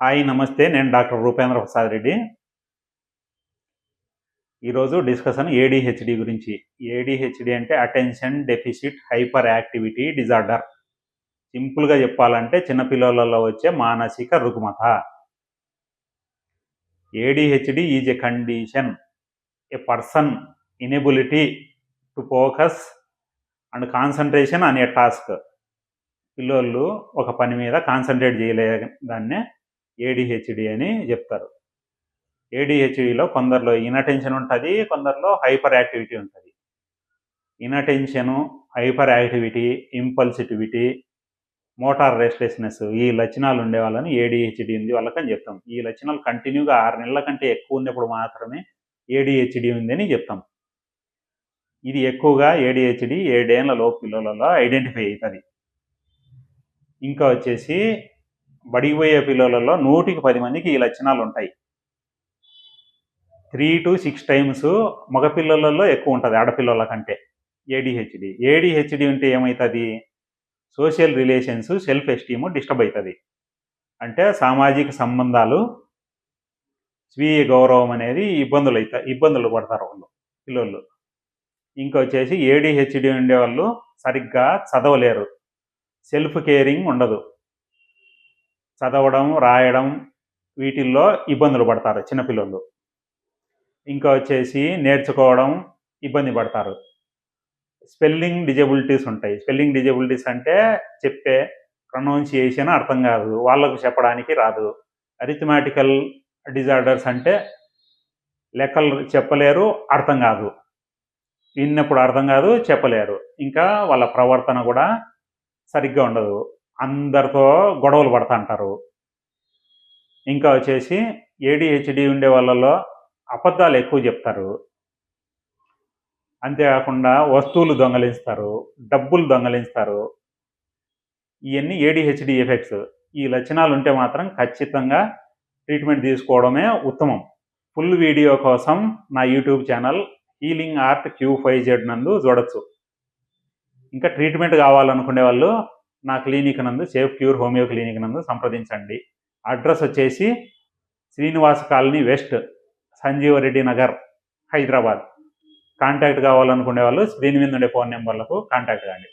Hi నమస్తే. నేను doctor Rupendra Prasad Reddy. ఈరోజు డిస్కషన్ ఏడిహెచ్డి గురించి. ఏడిహెచ్డి అంటే attention deficit hyper activity disorder. సింపుల్గా చెప్పాలంటే చిన్నపిల్లలలో వచ్చే మానసిక రుగ్మత. ADHD is a condition, A person inability to focus and concentration on a task. పిల్లలు ఒక పని మీద కాన్సన్ట్రేట్ చేయలేదాన్నే ఏడిహెచ్డి అని చెప్తారు. ఏడిహెచ్డిలో కొందరిలో ఇన్అటెన్షన్ ఉంటుంది, కొందరిలో హైపర్ యాక్టివిటీ ఉంటుంది. ఇన్అటెన్షను, హైపర్ యాక్టివిటీ, ఇంపల్సిటివిటీ, మోటార్ రెస్ట్లెస్నెస్ ఈ లక్షణాలు ఉండే వాళ్ళని ఏడిహెచ్డి ఉంది వాళ్ళకని చెప్తాం. ఈ లక్షణాలు కంటిన్యూగా 6 నెలల కంటే ఎక్కువ ఉన్నప్పుడు మాత్రమే ఏడిహెచ్డి ఉందని చెప్తాం. ఇది ఎక్కువగా ఏడిహెచ్డి 7 ఏళ్ల లోపు పిల్లలలో ఐడెంటిఫై అవుతుంది. ఇంకా వచ్చేసి బడిపోయే పిల్లలలో 100కి 10 మందికి ఈ లక్షణాలు ఉంటాయి. 3 to 6 టైమ్స్ మగపిల్లలలో ఎక్కువ ఉంటుంది ఆడపిల్లల కంటే ఏడిహెచ్డి. ఏడిహెచ్డి ఉంటే ఏమవుతుంది? Social relations, self esteem disturb అవుతుంది. అంటే సామాజిక సంబంధాలు, స్వీయ గౌరవం అనేది ఇబ్బందులు పడతారు వాళ్ళు పిల్లలు. ఇంకా వచ్చేసి ఏడిహెచ్డి ఉండే వాళ్ళు సరిగ్గా చదవలేరు, సెల్ఫ్ కేరింగ్ ఉండదు, చదవడం రాయడం వీటిల్లో ఇబ్బందులు పడతారు చిన్నపిల్లలు. ఇంకా వచ్చేసి నేర్చుకోవడం ఇబ్బంది పడతారు. స్పెల్లింగ్ డిజబిలిటీస్ ఉంటాయి. స్పెల్లింగ్ డిజబిలిటీస్ అంటే చెప్పే ప్రొనౌన్సియేషన్ అర్థం కాదు, వాళ్ళకు చెప్పడానికి రాదు. అరిథమెటికల్ డిజార్డర్స్ అంటే లెక్కలు చెప్పలేరు, అర్థం కాదు, విన్నప్పుడు అర్థం కాదు, చెప్పలేరు. ఇంకా వాళ్ళ ప్రవర్తన కూడా సరిగ్గా ఉండదు, అందరితో గొడవలు పడుతుంటారు. ఇంకా వచ్చేసి ఏడిహెచ్డి ఉండే వాళ్ళలో అబద్ధాలు ఎక్కువ చెప్తారు. అంతేకాకుండా వస్తువులు దొంగలిస్తారు, డబ్బులు దొంగలిస్తారు. ఇవన్నీ ఏడిహెచ్డి ఎఫెక్ట్స్. ఈ లక్షణాలు ఉంటే మాత్రం ఖచ్చితంగా ట్రీట్మెంట్ తీసుకోవడమే ఉత్తమం. ఫుల్ వీడియో కోసం నా YouTube channel healing art Q5Z నందు చూడొచ్చు. ఇంకా ట్రీట్మెంట్ కావాలనుకునే వాళ్ళు నా క్లినిక్ నందు, సేఫ్ క్యూర్ హోమియో క్లినిక్ నందు సంప్రదించండి. అడ్రస్ వచ్చేసి Srinivasa colony west, Sanjeeva Reddy Nagar, Hyderabad. Contact కావాలనుకునే వాళ్ళు స్క్రీన్ మీద ఉండే ఫోన్ నెంబర్లకు కాంటాక్ట్ కాండి.